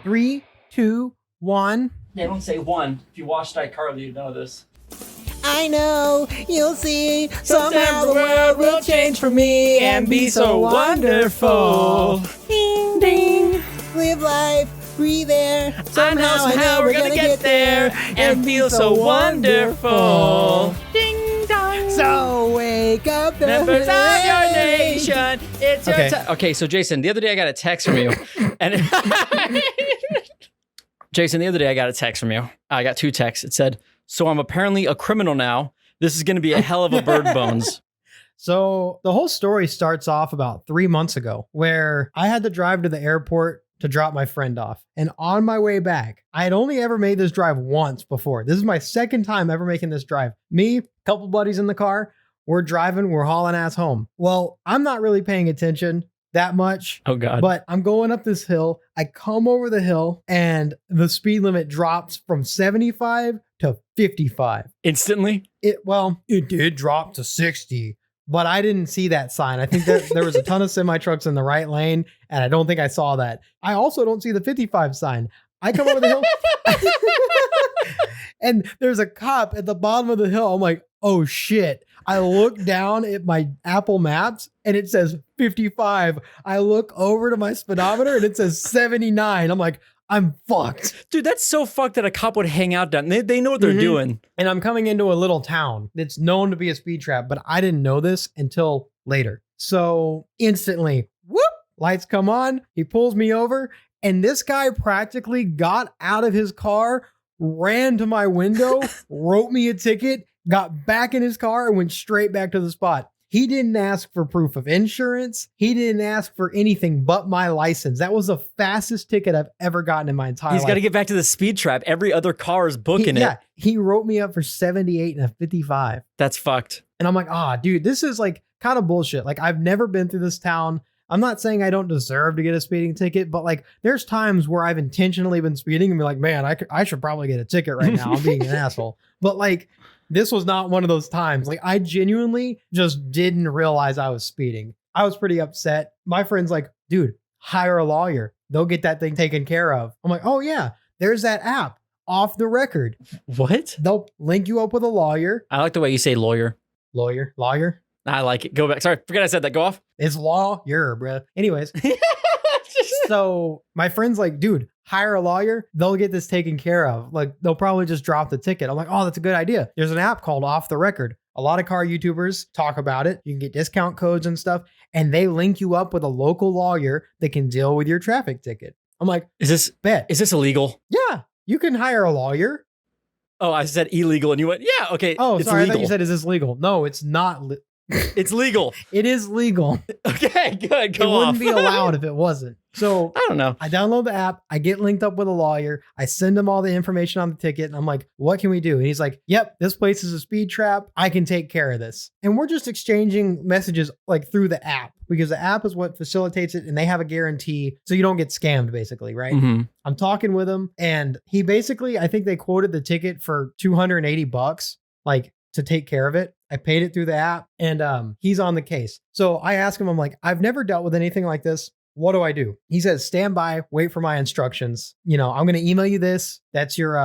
3, 2, 1. Yeah, don't say one. If you watched iCarly, you know this. I know, you'll see. Somehow the world will change for me and be so wonderful. Ding, ding. Live life, breathe air. Somehow we're gonna get there and feel so wonderful. Ding dong. So wake up the Members of your nation. It's your time. Okay, so Jason, the other day I got a text from you. And Jason, the other day I got a text from you. I got 2 texts. It said, so I'm apparently a criminal now. This is going to be a hell of a bird bones. So the whole story starts off about 3 months ago where I had to drive to the airport to drop my friend off. And on my way back, I had only ever made this drive once before. This is my second time ever making this drive. Me, a couple buddies in the car, we're driving, we're hauling ass home. Well, I'm not really paying attention that much. Oh God. But I'm going up this hill. I come over the hill and the speed limit drops from 75 to 55. Instantly? It did drop to 60, but I didn't see that sign. I think that there was a ton of semi trucks in the right lane, and I don't think I saw that. I also don't see the 55 sign. I come over the hill and there's a cop at the bottom of the hill. I'm like, oh shit. I look down at my Apple Maps and it says 55. I look over to my speedometer and it says 79. I'm like, I'm fucked. Dude, that's so fucked that a cop would hang out down. They know what they're doing. And I'm coming into a little town that's known to be a speed trap, but I didn't know this until later. So instantly, whoop, lights come on. He pulls me over. And this guy practically got out of his car, ran to my window, wrote me a ticket, got back in his car and went straight back to the spot. He didn't ask for proof of insurance. He didn't ask for anything but my license. That was the fastest ticket I've ever gotten in my entire life. He's got to get back to the speed trap. Every other car is booking it. Yeah, he wrote me up for 78 and a 55. That's fucked. And I'm like, dude, this is like kind of bullshit. Like, I've never been through this town. I'm not saying I don't deserve to get a speeding ticket, but like there's times where I've intentionally been speeding and be like, man, I should probably get a ticket right now. I'm being an asshole. But like, this was not one of those times. Like, I genuinely just didn't realize I was speeding. I was pretty upset. My friend's like, dude, hire a lawyer. They'll get that thing taken care of. I'm like, oh yeah, there's that app, Off the Record. What? They'll link you up with a lawyer. I like the way you say lawyer. Lawyer. I like it. Go back. Sorry, forget I said that. Go off. It's lawyer, bro. Anyways. So my friend's like, dude, hire a lawyer. They'll get this taken care of. Like, they'll probably just drop the ticket. I'm like, oh, that's a good idea. There's an app called Off the Record. A lot of car YouTubers talk about it. You can get discount codes and stuff, and they link you up with a local lawyer that can deal with your traffic ticket. I'm like, is this illegal? Yeah, you can hire a lawyer. Oh, I said illegal, and you went, yeah, okay. Oh, it's sorry. legal. I thought you said, is this legal? No, it's not. It's legal. It is legal. Okay, good. Go It off. wouldn't be allowed if it wasn't. So I don't know. I download the app. I get linked up with a lawyer. I send him all the information on the ticket. And I'm like, what can we do? And he's like, yep, this place is a speed trap. I can take care of this. And we're just exchanging messages like through the app because the app is what facilitates it. And they have a guarantee. So you don't get scammed basically, right? Mm-hmm. I'm talking with him and he basically, I think they quoted the ticket for $280, like to take care of it. I paid it through the app and he's on the case. So I asked him, I'm like, I've never dealt with anything like this. What do I do? He says, stand by, wait for my instructions. You know, I'm going to email you this. That's your,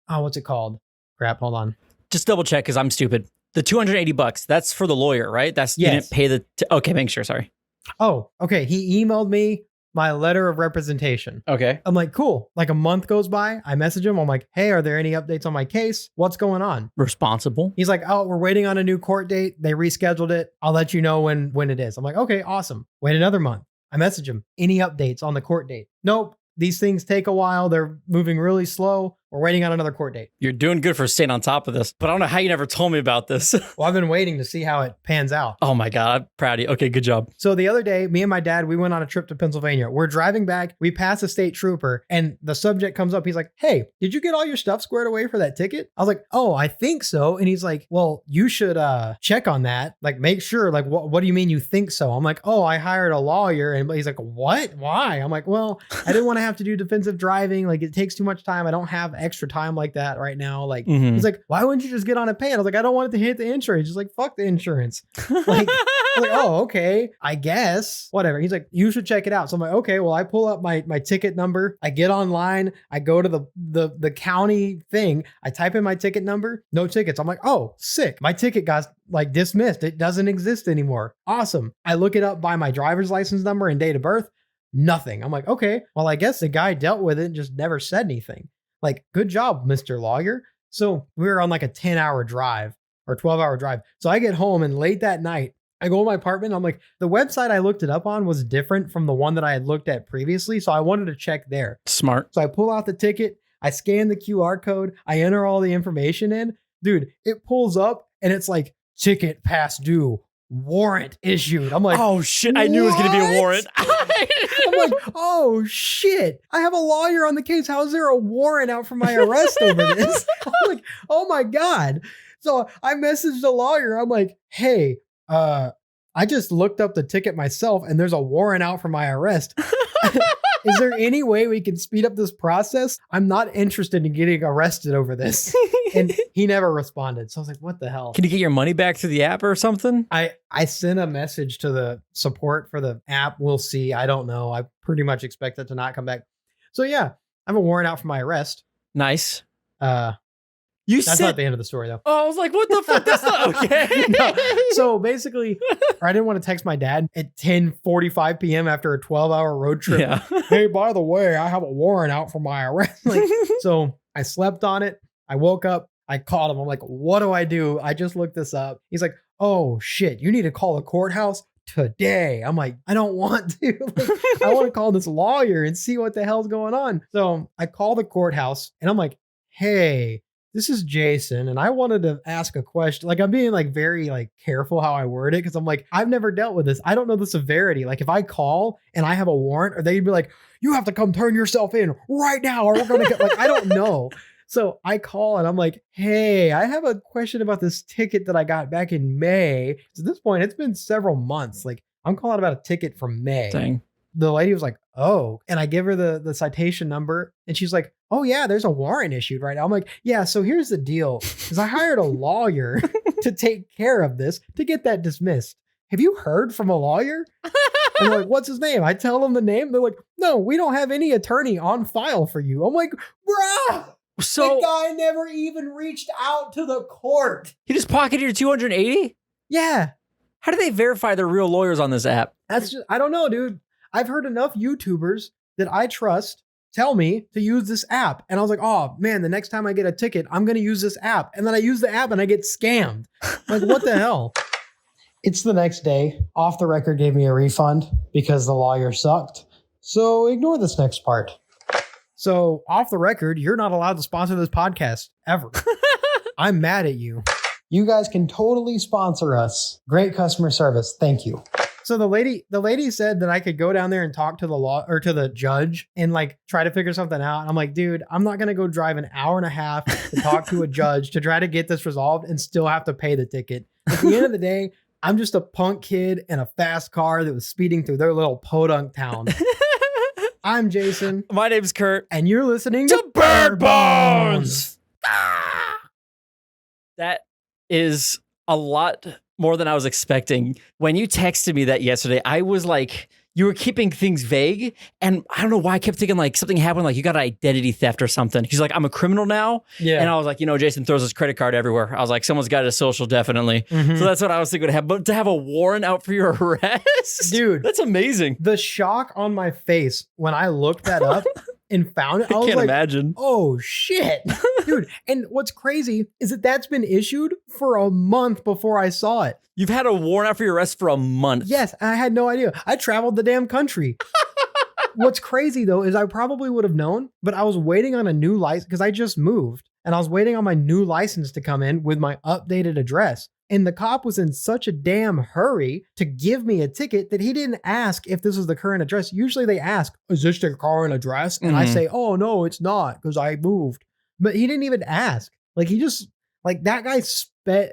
what's it called? Crap, hold on. Just double check because I'm stupid. The $280, that's for the lawyer, right? That's, yes. You didn't pay the, okay, make sure, sorry. Oh, okay. He emailed me my letter of representation. Okay. I'm like, cool. Like a month goes by. I message him. I'm like, hey, are there any updates on my case? What's going on? Responsible. He's like, oh, we're waiting on a new court date. They rescheduled it. I'll let you know when it is. I'm like, okay, awesome. Wait another month. I message him. Any updates on the court date? Nope. These things take a while. They're moving really slow. We're waiting on another court date. You're doing good for staying on top of this, but I don't know how you never told me about this. Well, I've been waiting to see how it pans out. Oh my God, I'm proud of you. Okay, good job. So the other day, me and my dad, we went on a trip to Pennsylvania. We're driving back. We pass a state trooper and the subject comes up. He's like, hey, did you get all your stuff squared away for that ticket? I was like, oh, I think so. And he's like, well, you should check on that. Like, make sure, like, what do you mean you think so? I'm like, oh, I hired a lawyer. And he's like, what? Why? I'm like, well, I didn't want to have to do defensive driving. Like, it takes too much time. I don't have extra time like that right now. Like, Mhm. he's like, why wouldn't you just get on a pay? And I was like, I don't want it to hit the insurance. He's like, fuck the insurance. Like, I'm like, oh, okay, I guess, whatever. He's like, you should check it out. So I'm like, okay, well, I pull up my ticket number. I get online. I go to the county thing. I type in my ticket number. No tickets. I'm like, oh, sick. My ticket got like dismissed. It doesn't exist anymore. Awesome. I look it up by my driver's license number and date of birth. Nothing. I'm like, okay, well, I guess the guy dealt with it and just never said anything. Like, good job, Mr. Lawyer. So we were on like a 10-hour drive or 12-hour drive. So I get home and late that night, I go to my apartment. I'm like, the website I looked it up on was different from the one that I had looked at previously. So I wanted to check there. Smart. So I pull out the ticket. I scan the QR code. I enter all the information in. Dude, it pulls up and it's like, ticket past due, warrant issued. I'm like, oh shit, I knew it was going to be a warrant. I'm like, oh shit, I have a lawyer on the case. How is there a warrant out for my arrest over this? I'm like, oh my God. So I messaged the lawyer. I'm like, hey, I just looked up the ticket myself and there's a warrant out for my arrest. Is there any way we can speed up this process? I'm not interested in getting arrested over this. And he never responded. So I was like, what the hell? Can you get your money back through the app or something? I sent a message to the support for the app. We'll see. I don't know. I pretty much expect it to not come back. So yeah, I have a warrant out for my arrest. Nice. That's not the end of the story though. Oh, I was like, what the fuck? That's not okay. No. So basically, I didn't want to text my dad at 10:45 p.m. after a 12-hour road trip. Yeah. Hey, by the way, I have a warrant out for my arrest. Like, so I slept on it. I woke up. I called him. I'm like, what do I do? I just looked this up. He's like, oh shit, you need to call the courthouse today. I'm like, I don't want to. Like, I want to call this lawyer and see what the hell's going on. So I call the courthouse and I'm like, hey, this is Jason, and I wanted to ask a question. Like, I'm being like very like careful how I word it because I'm like, I've never dealt with this. I don't know the severity. Like, if I call and I have a warrant, or they'd be like, you have to come turn yourself in right now, or we're gonna get like, I don't know. So I call and I'm like, hey, I have a question about this ticket that I got back in May. So at this point, it's been several months. Like, I'm calling about a ticket from May. Dang. The lady was like, oh, and I give her the citation number and she's like, oh yeah, there's a warrant issued right now. I'm like, yeah, so here's the deal is I hired a lawyer to take care of this to get that dismissed. Have you heard from a lawyer? And they're like, what's his name? I tell them the name. They're like, no, we don't have any attorney on file for you. I'm like, bruh. So the guy never even reached out to the court. he just pocketed your 280? Yeah. How do they verify they're real lawyers on this app? That's just, I don't know, dude. I've heard enough YouTubers that I trust tell me to use this app. And I was like, oh man, the next time I get a ticket, I'm going to use this app. And then I use the app and I get scammed. Like, what the hell? It's the next day. Off the Record gave me a refund because the lawyer sucked. So ignore this next part. So Off the Record, you're not allowed to sponsor this podcast ever. I'm mad at you. You guys can totally sponsor us. Great customer service. Thank you. So the lady said that I could go down there and talk to the law or to the judge and like try to figure something out. And I'm like, dude, I'm not going to go drive an hour and a half to talk to a judge to try to get this resolved and still have to pay the ticket. At the end of the day, I'm just a punk kid in a fast car that was speeding through their little podunk town. I'm Jason. My name's Curt. And you're listening to Bird Bones. That is a lot more than I was expecting. When you texted me that yesterday, I was like, you were keeping things vague. And I don't know why I kept thinking like something happened, like you got an identity theft or something. He's like, I'm a criminal now. Yeah. And I was like, Jason throws his credit card everywhere. I was like, someone's got a social, definitely. Mm-hmm. So that's what I was thinking would happen. But to have a warrant out for your arrest? Dude. That's amazing. The shock on my face when I looked that up and found it, I was can't like, imagine. oh shit. Dude. And what's crazy is that that's been issued for a month before I saw it. You've had a warrant out for your arrest for a month. Yes, I had no idea. I traveled the damn country. What's crazy though is I probably would have known, but I was waiting on a new license because I just moved and I was waiting on my new license to come in with my updated address. And the cop was in such a damn hurry to give me a ticket that he didn't ask if this was the current address. Usually they ask, is this the current address? And I say, oh no, it's not because I moved. But he didn't even ask. Like he just, like that guy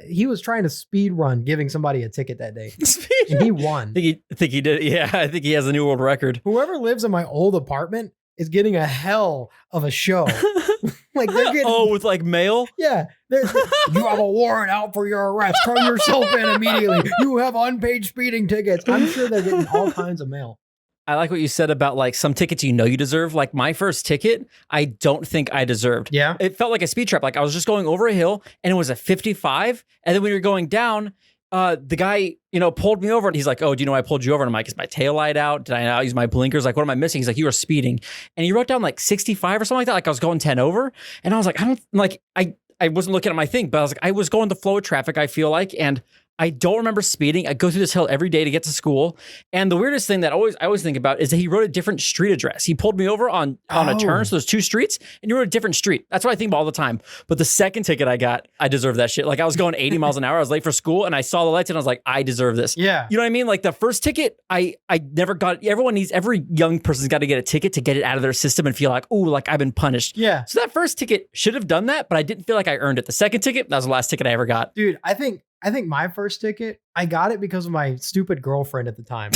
he was trying to speed run giving somebody a ticket that day. And he won. I think he did. Yeah, I think he has a new world record. Whoever lives in my old apartment is getting a hell of a show. Like they're getting, Oh, with like mail? yeah, you have a warrant out for your arrest. Turn yourself in immediately. You have unpaid speeding tickets. I'm sure they're getting all kinds of mail. I like what you said about like some tickets you deserve. Like my first ticket, I don't think I deserved. Yeah. It felt like a speed trap. Like I was just going over a hill and it was a 55. And then when you're going down, the guy, pulled me over and he's like, oh, do you know why I pulled you over? And I'm like, is my tail light out? Did I not use my blinkers? Like, what am I missing? He's like, you were speeding. And he wrote down like 65 or something like that. Like I was going 10 over. And I was like, I wasn't looking at my thing, but I was like, I was going the flow of traffic, I feel like. And I don't remember speeding. I go through this hill every day to get to school. And the weirdest thing that I always think about is that he wrote a different street address. He pulled me over on a turn. So there's 2 streets and he wrote a different street. That's what I think about all the time. But the second ticket I got, I deserve that shit. Like I was going 80 miles an hour. I was late for school and I saw the lights and I was like, I deserve this. Yeah. You know what I mean? Like the first ticket, I never got, every young person's got to get a ticket to get it out of their system and feel like, oh, like I've been punished. Yeah. So that first ticket should have done that, but I didn't feel like I earned it. The second ticket, that was the last ticket I ever got. Dude, I think my first ticket, I got it because of my stupid girlfriend at the time.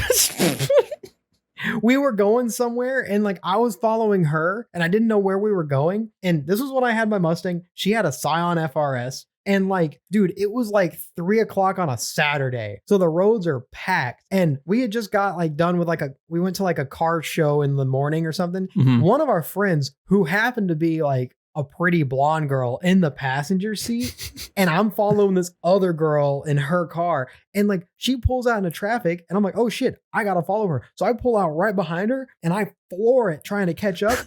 We were going somewhere and like I was following her and I didn't know where we were going. And this was when I had my Mustang. She had a Scion FRS. And like, dude, it was like 3:00 on a Saturday. So the roads are packed. And we had just got like done with we went to like a car show in the morning or something. Mhm. One of our friends who happened to be like a pretty blonde girl in the passenger seat. And I'm following this other girl in her car. And like she pulls out into traffic and I'm like, oh shit, I gotta follow her. So I pull out right behind her and I floor it trying to catch up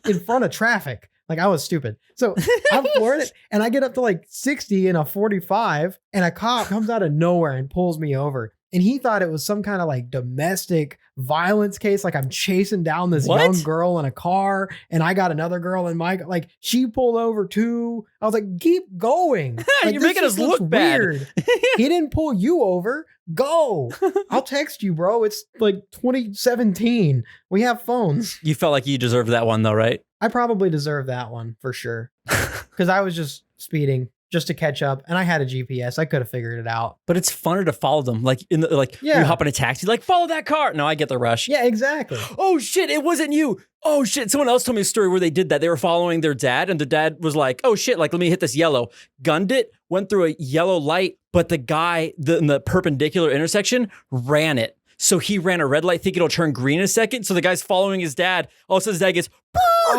in front of traffic. Like I was stupid. So I'm flooring it and I get up to like 60 in a 45 and a cop comes out of nowhere and pulls me over. And he thought it was some kind of like domestic violence case. Like I'm chasing down this young girl in a car and I got another girl in my, like she pulled over too. I was like, keep going. Like, You're making us look bad. Weird. He didn't pull you over. Go. I'll text you, bro. It's like 2017. We have phones. You felt like you deserved that one though, right? I probably deserve that one for sure. Because I was just speeding just to catch up and I had a GPS. I could have figured it out. But it's funner to follow them. Like you hop in a taxi, like follow that car. No, I get the rush. Yeah, exactly. Oh shit, it wasn't you. Oh shit. Someone else told me a story where they did that. They were following their dad and the dad was like, oh shit, like let me hit this yellow. Gunned it, went through a yellow light, but the guy in the perpendicular intersection ran it. So he ran a red light thinking it'll turn green in a second. So the guy's following his dad. All of a sudden his dad gets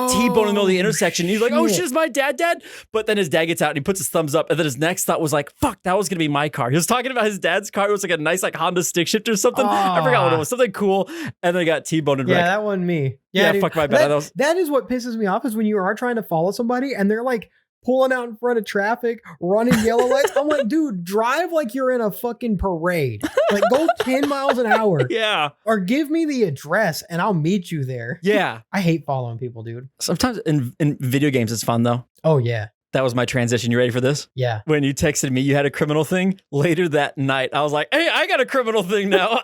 T-bone in the middle of the intersection. He's like, oh shit, is my dad? But then his dad gets out and he puts his thumbs up. And then his next thought was like, fuck, that was going to be my car. He was talking about his dad's car. It was like a nice like Honda stick shift or something. I forgot what it was. Something cool. And then I got T-boned and wrecked. Yeah, that wasn't me. Yeah, dude, fuck my bad. That is what pisses me off is when you are trying to follow somebody and they're like pulling out in front of traffic, running yellow lights. I'm like, dude, drive like you're in a fucking parade. Like go 10 miles an hour. Yeah. Or give me the address and I'll meet you there. Yeah. I hate following people, dude. Sometimes in video games, it's fun though. Oh yeah. That was my transition. You ready for this? Yeah. When you texted me, you had a criminal thing. Later that night, I was like, hey, I got a criminal thing now.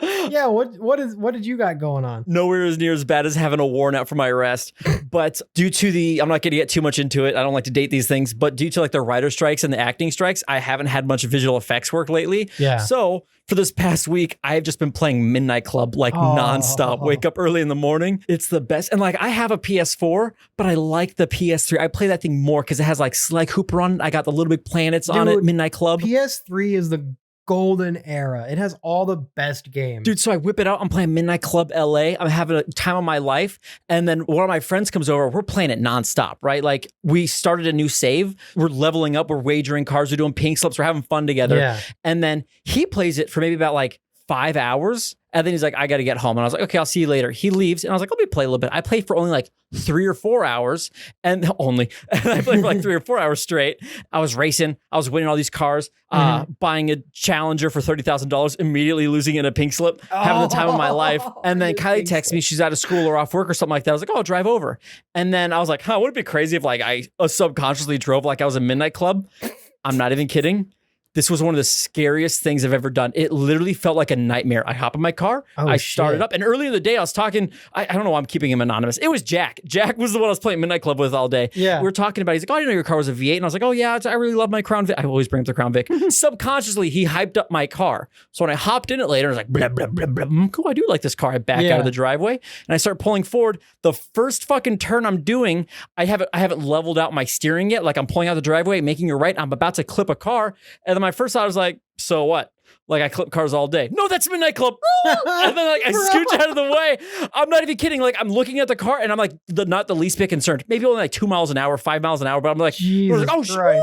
Yeah. What did you got going on? Nowhere as near as bad as having a warrant out for my arrest. But due to I'm not going to get too much into it. I don't like to date these things. But due to like the writer strikes and the acting strikes, I haven't had much visual effects work lately. Yeah. So for this past week, I've just been playing Midnight Club like nonstop. Wake up early in the morning. It's the best. And like I have a PS4, but I like the PS3. I play that thing more because it has like Sly Cooper on it. I got the Little Big Planets on it. Midnight Club. PS3 is the golden era. It has all the best games. Dude, so I whip it out. I'm playing Midnight Club LA. I'm having a time of my life. And then one of my friends comes over. We're playing it nonstop, right? Like we started a new save. We're leveling up. We're wagering cards. We're doing pink slips. We're having fun together. Yeah. And then he plays it for maybe about like 5 hours. And then he's like, I got to get home. And I was like, okay, I'll see you later. He leaves. And I was like, let me play a little bit. I played for only like 3 or 4 hours and I played for like 3 or 4 hours straight. I was racing. I was winning all these cars, buying a Challenger for $30,000, immediately losing in a pink slip, having the time of my life. And then Kylie texts me, she's out of school or off work or something like that. I was like, oh, I'll drive over. And then I was like, wouldn't it be crazy if like I subconsciously drove like I was a Midnight Club? I'm not even kidding. This was one of the scariest things I've ever done. It literally felt like a nightmare. I hop in my car, I started up, and earlier in the day I was talking, I don't know why I'm keeping him anonymous. It was Jack. Jack was the one I was playing Midnight Club with all day. Yeah. We were talking about it. He's like, oh, I didn't know your car was a V8. And I was like, oh yeah, I really love my Crown Vic. I always bring up the Crown Vic. Subconsciously, he hyped up my car. So when I hopped in it later, I was like, blah, blah, blah, blah. Cool, I do like this car. I back out of the driveway and I start pulling forward. The first fucking turn I'm doing, I haven't leveled out my steering yet. Like I'm pulling out the driveway, making a right. I'm about to clip a car. And then my first thought was like, so what? Like I clip cars all day. No, that's Midnight Club. And then like I scooch out of the way. I'm not even kidding. Like I'm looking at the car and I'm like not the least bit concerned. Maybe only like 2 miles an hour, 5 miles an hour. But I'm like, oh, sure.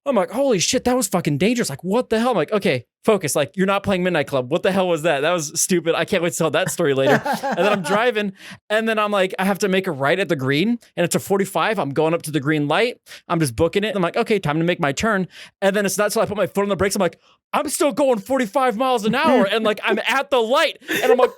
I'm like, holy shit, that was fucking dangerous. Like, what the hell? I'm like, okay, focus. Like, you're not playing Midnight Club. What the hell was that? That was stupid. I can't wait to tell that story later. And then I'm driving, and then I'm like, I have to make a right at the green, and it's a 45. I'm going up to the green light. I'm just booking it. I'm like, okay, time to make my turn. And then it's not till I put my foot on the brakes. I'm like, I'm still going 45 miles an hour, and like I'm at the light, and I'm like,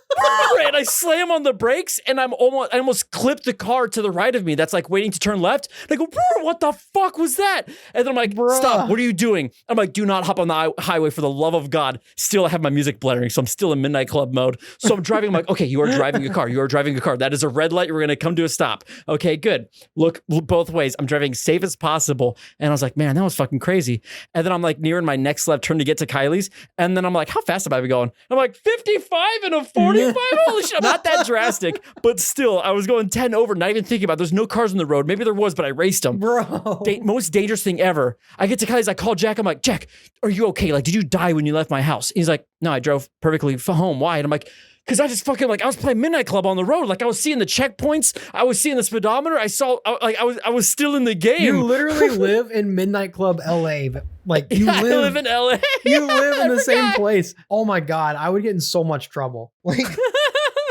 and I slam on the brakes, and I almost clipped the car to the right of me that's like waiting to turn left. And I go, what the fuck was that? And then I'm like, stop, what are you doing? I'm like, do not hop on the highway for the love of God. Still, I have my music blaring, so I'm still in Midnight Club mode. So I'm driving, I'm like, okay, you are driving a car. You are driving a car. That is a red light. You're going to come to a stop. Okay, good. Look both ways. I'm driving safe as possible. And I was like, man, that was fucking crazy. And then I'm like nearing my next left turn to get to Kylie's. And then I'm like, how fast have I been going? I'm like, 55 and a 45? Holy shit. Not that drastic, but still, I was going 10 over, not even thinking about it. There's no cars on the road. Maybe there was, but I raced them. Bro. Most dangerous thing ever. I get to Kylie's, I call Jack. I'm like, Jack, are you okay? Like, did you die when you left my house? He's like, no, I drove perfectly home. Why? And I'm like, because I just fucking I was playing Midnight Club on the road. Like I was seeing the checkpoints. I was seeing the speedometer. I was still in the game. You literally live in Midnight Club LA. Like you I live in LA. You live in the same place. Oh my God. I would get in so much trouble. Like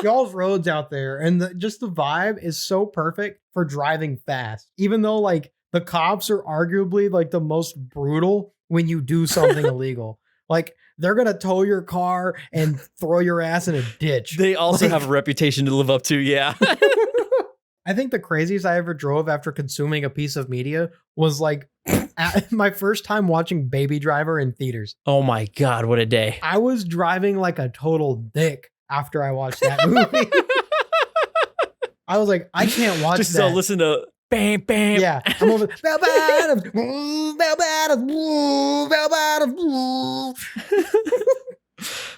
y'all's roads out there. And just the vibe is so perfect for driving fast. Even though like the cops are arguably like the most brutal when you do something illegal. Like they're going to tow your car and throw your ass in a ditch. They also have a reputation to live up to. Yeah. I think the craziest I ever drove after consuming a piece of media was like my first time watching Baby Driver in theaters. Oh my God, what a day. I was driving like a total dick after I watched that movie. I was like, I can't watch just that. Just listen to bam, bam. Yeah. I'm over.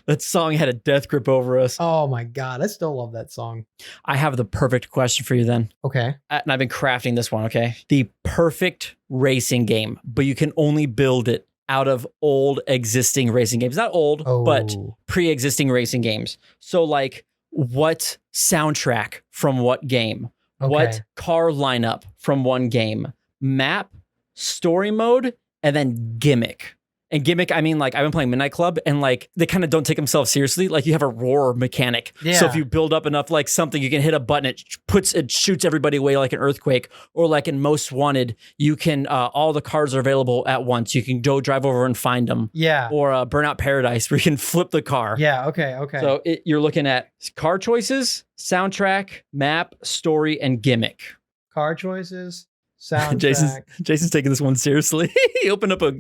That song had a death grip over us. Oh my God. I still love that song. I have the perfect question for you then. Okay. And I've been crafting this one, okay? The perfect racing game, but you can only build it out of old existing racing games. Not old, but pre-existing racing games. So like what soundtrack from what game? Okay. What car lineup from one game? Map, story mode, and then gimmick. And gimmick, I mean, like, I've been playing Midnight Club, and, like, they kind of don't take themselves seriously. Like, you have a roar mechanic. Yeah. So if you build up enough, like, something, you can hit a button, it shoots everybody away like an earthquake. Or, like, in Most Wanted, you can, all the cars are available at once. You can go drive over and find them. Yeah. Or Burnout Paradise, where you can flip the car. Yeah, okay. So you're looking at car choices, soundtrack, map, story, and gimmick. Car choices, soundtrack. Jason's taking this one seriously. He opened up a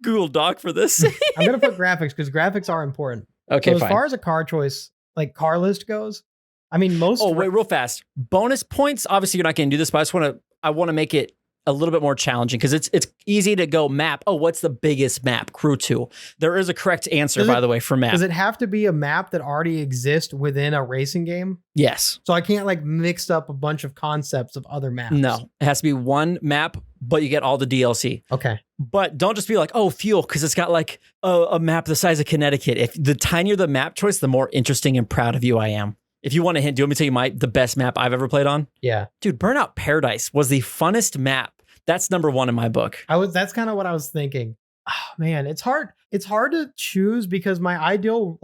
Google Doc for this. I'm going to put graphics because graphics are important. Okay, so as far as a car choice, like car list goes, I mean, most... Oh, wait, real fast. Bonus points. Obviously, you're not going to do this, but I want to make it a little bit more challenging because it's easy to go map. Oh, what's the biggest map? Crew 2. There is a correct answer, by the way, for map. Does it have to be a map that already exists within a racing game? Yes. So I can't like mix up a bunch of concepts of other maps. No, it has to be one map, but you get all the DLC. Okay. But don't just be like, oh, fuel, because it's got like a map the size of Connecticut. If the tinier the map choice, the more interesting and proud of you I am. If you want a hint, do you want me to tell you the best map I've ever played on? Yeah. Dude, Burnout Paradise was the funnest map. That's number one in my book. That's kind of what I was thinking. Oh, man, it's hard. It's hard to choose because I feel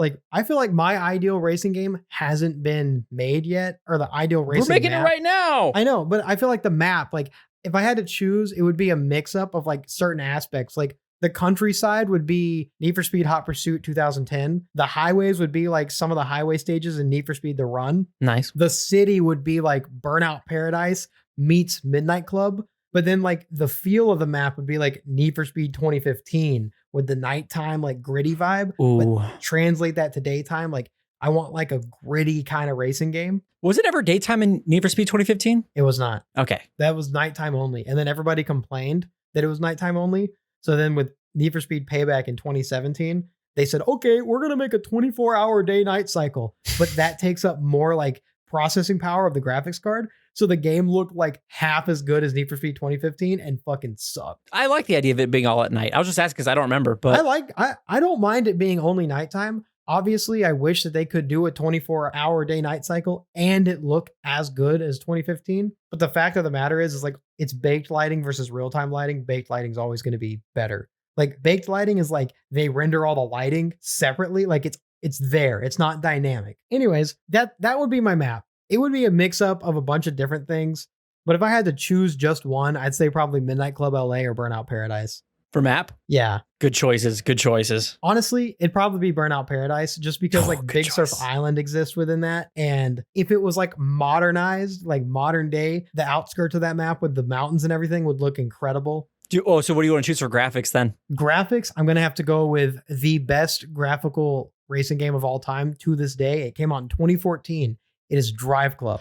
like my ideal racing game hasn't been made yet, or the ideal racing We're making map. it right now. I know, but I feel like the map, like if I had to choose, it would be a mix up of like certain aspects. Like the countryside would be Need for Speed Hot Pursuit 2010. The highways would be like some of the highway stages in Need for Speed The Run. Nice. The city would be like Burnout Paradise meets Midnight Club. But then like the feel of the map would be like Need for Speed 2015, with the nighttime, like gritty vibe, Ooh. but translate that to daytime. Like I want like a gritty kind of racing game. Was it ever daytime in Need for Speed 2015? It was not. Okay. That was nighttime only. And then everybody complained that it was nighttime only. So then with Need for Speed Payback in 2017, they said, okay, we're going to make a 24-hour day-night cycle. But that takes up more like processing power of the graphics card. So the game looked like half as good as Need for Speed 2015 and fucking sucked. I like the idea of it being all at night. I was just asking because I don't remember, but I don't mind it being only nighttime. Obviously, I wish that they could do a 24-hour day-night cycle and it look as good as 2015. But the fact of the matter is like it's baked lighting versus real-time lighting. Baked lighting is always going to be better. Like baked lighting is like they render all the lighting separately. Like it's there. It's not dynamic. Anyways, that would be my map. It would be a mix up of a bunch of different things. But if I had to choose just one, I'd say probably Midnight Club LA or Burnout Paradise. for map, Yeah. good choices. Good choices. Honestly, it'd probably be Burnout Paradise just because like Big Surf Island exists within that. And if it was like modernized, like modern day, the outskirts of that map with the mountains and everything would look incredible. So what do you want to choose for graphics then? Graphics, I'm going to have to go with the best graphical racing game of all time to this day. It came out in 2014. It is Drive Club.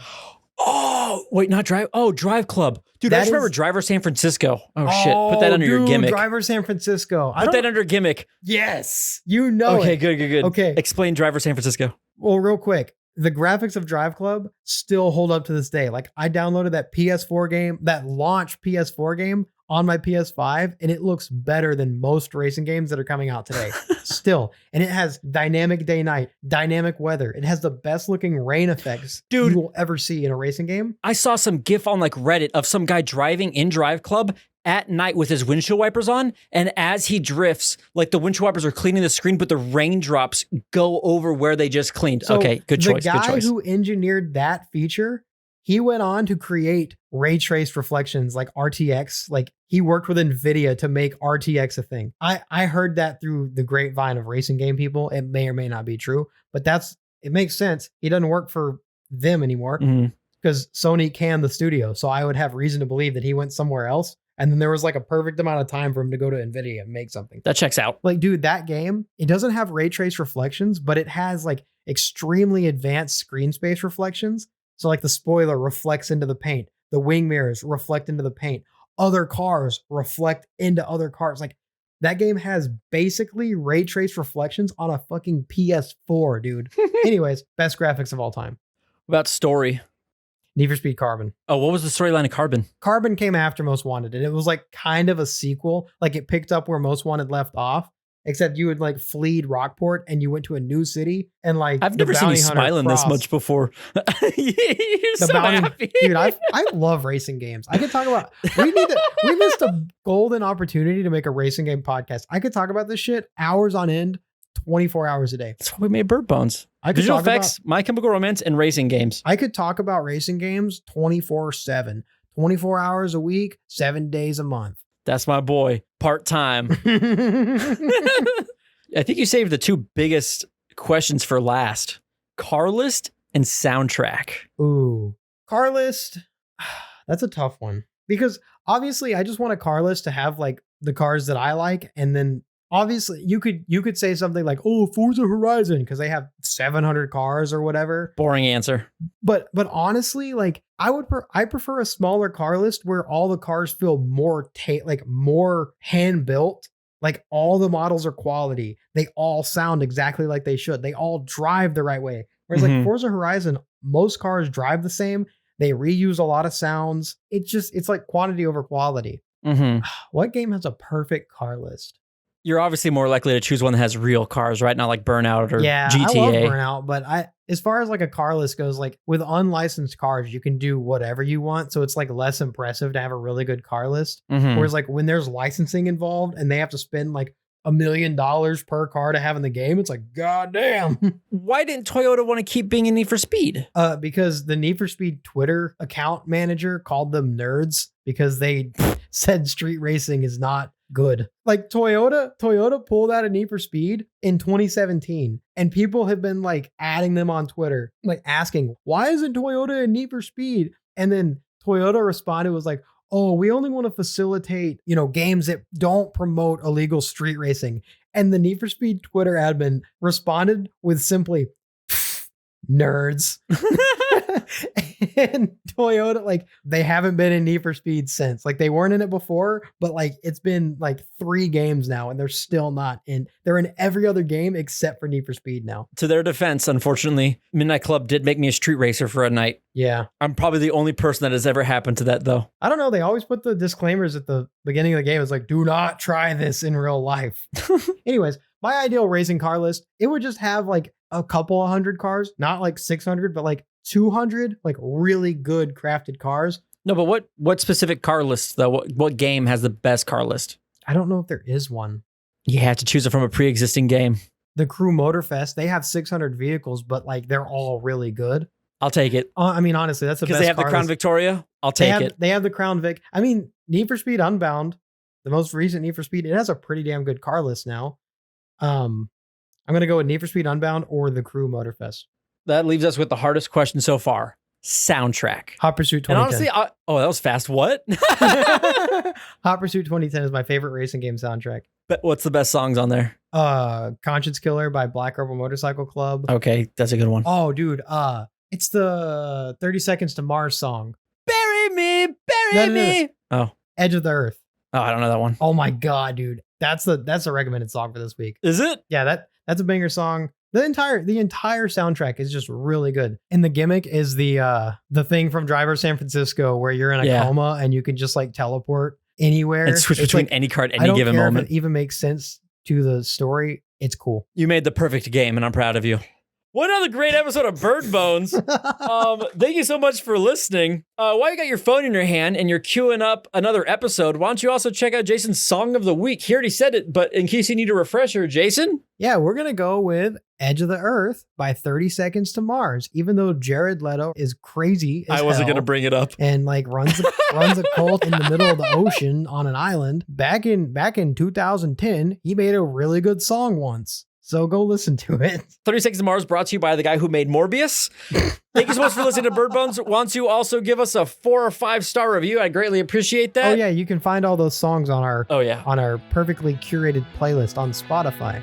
Oh, wait, not Drive. Oh, Drive Club. Dude, I just remember Driver San Francisco. Oh, shit. Put that under your gimmick. Driver San Francisco. Put that under gimmick. Yes. You know Okay, it. good. Okay. Explain Driver San Francisco. Well, real quick. The graphics of Drive Club still hold up to this day. Like I downloaded that PS4 game, that launch PS4 game on my PS5, and it looks better than most racing games that are coming out today. Still. And it has dynamic day-night, dynamic weather. It has the best looking rain effects you will ever see in a racing game. I saw some GIF on like Reddit of some guy driving in Drive Club at night with his windshield wipers on, and as he drifts, like the windshield wipers are cleaning the screen, but the raindrops go over where they just cleaned. So okay, good choice. The guy who engineered that feature, he went on to create ray traced reflections like RTX. Like he worked with NVIDIA to make RTX a thing. I heard that through the grapevine of racing game people. It may or may not be true, but it makes sense. He doesn't work for them anymore because Sony canned the studio. So I would have reason to believe that he went somewhere else. And then there was like a perfect amount of time for him to go to NVIDIA and make something. That checks out. Like, dude, that game, it doesn't have ray trace reflections, but it has like extremely advanced screen space reflections. So like the spoiler reflects into the paint. The wing mirrors reflect into the paint. Other cars reflect into other cars. Like that game has basically ray trace reflections on a fucking PS4, dude. Anyways, best graphics of all time. What about story? Need for Speed Carbon. Oh, what was the storyline of Carbon? Carbon came after Most Wanted, and it was like kind of a sequel. Like it picked up where Most Wanted left off, except you would like fleed Rockport and you went to a new city. And like I've never seen you smiling this much before. You're so happy. Dude, I love racing games. I could talk about. We missed a golden opportunity to make a racing game podcast. I could talk about this shit hours on end, 24 hours a day. That's why we made Bird Bones. Visual effects, My Chemical Romance, and racing games. I could talk about racing games 24/7, 24 hours a week, 7 days a month. That's my boy. Part-time. I think you saved the two biggest questions for last. Car list and soundtrack. Ooh. Car list. That's a tough one. Because obviously I just want a car list to have like the cars that I like. And then obviously you could say something like, oh, Forza Horizon, because they have 700 cars or whatever. Boring answer. But honestly, like I prefer a smaller car list where all the cars feel more more hand built. Like all the models are quality. They all sound exactly like they should. They all drive the right way. Whereas like Forza Horizon, most cars drive the same. They reuse a lot of sounds. It's like quantity over quality. What game has a perfect car list? You're obviously more likely to choose one that has real cars, right? Not like Burnout or GTA. I love Burnout, but as far as like a car list goes, like with unlicensed cars, you can do whatever you want. So it's like less impressive to have a really good car list. Whereas like when there's licensing involved and they have to spend like $1 million per car to have in the game, it's like, goddamn. Why didn't Toyota want to keep being in Need for Speed? Because the Need for Speed Twitter account manager called them nerds because they said street racing is not good. Like Toyota pulled out a Need for Speed in 2017, and people have been like adding them on Twitter, like asking, why isn't Toyota a Need for Speed? And then Toyota responded was like, oh, we only want to facilitate, games that don't promote illegal street racing. And the Need for Speed Twitter admin responded with simply, nerds. And Toyota, like, they haven't been in Need for Speed since. Like, they weren't in it before, but like it's been like 3 games now and they're still not in. They're in every other game except for Need for Speed now. To their defense, unfortunately, Midnight Club did make me a street racer for a night. Yeah. I'm probably the only person that has ever happened to that, though. I don't know. They always put the disclaimers at the beginning of the game. It's like, do not try this in real life. Anyways, my ideal racing car list, it would just have like a couple of 100 cars, not like 600, but like 200, like really good crafted cars. No, but what specific car list, though? What game has the best car list? I don't know if there is one. You have to choose it from a pre-existing game. The Crew Motorfest, they have 600 vehicles, but like they're all really good. I'll take it. I mean, honestly, that's the best. Because they have the Crown list. Victoria. I'll take it. They have the Crown Vic. I mean, Need for Speed Unbound, the most recent Need for Speed, it has a pretty damn good car list now. I'm going to go with Need for Speed Unbound or the Crew Motorfest. That leaves us with the hardest question so far. Soundtrack. Hot Pursuit 2010. And honestly, that was fast. What? Hot Pursuit 2010 is my favorite racing game soundtrack. But what's the best songs on there? Conscience Killer by Black Rebel Motorcycle Club. Okay, that's a good one. Oh, dude. It's the 30 Seconds to Mars song. Bury me, bury me. Oh. Edge of the Earth. Oh, I don't know that one. Oh my God, dude. That's a recommended song for this week. Is it? Yeah, that's a banger song. The entire soundtrack is just really good. And the gimmick is the thing from Driver San Francisco where you're in a coma and you can just like teleport anywhere and switch between any car at any given moment. If it even makes sense to the story. It's cool. You made the perfect game and I'm proud of you. What another great episode of Bird Bones. Thank you so much for listening. While you got your phone in your hand and you're queuing up another episode, why don't you also check out Jason's Song of the Week? He already said it, but in case you need a refresher, Jason? Yeah, we're going to go with Edge of the Earth by 30 Seconds to Mars. Even though Jared Leto is crazy as I wasn't hell going to bring it up. and like runs a cult in the middle of the ocean on an island. Back in 2010, he made a really good song once. So go listen to it. 30 Seconds to Mars brought to you by the guy who made Morbius. Thank you so much for listening to Bird Bones. Want to also give us a 4 or 5 star review? I greatly appreciate that. Oh yeah, you can find all those songs on our on our perfectly curated playlist on Spotify.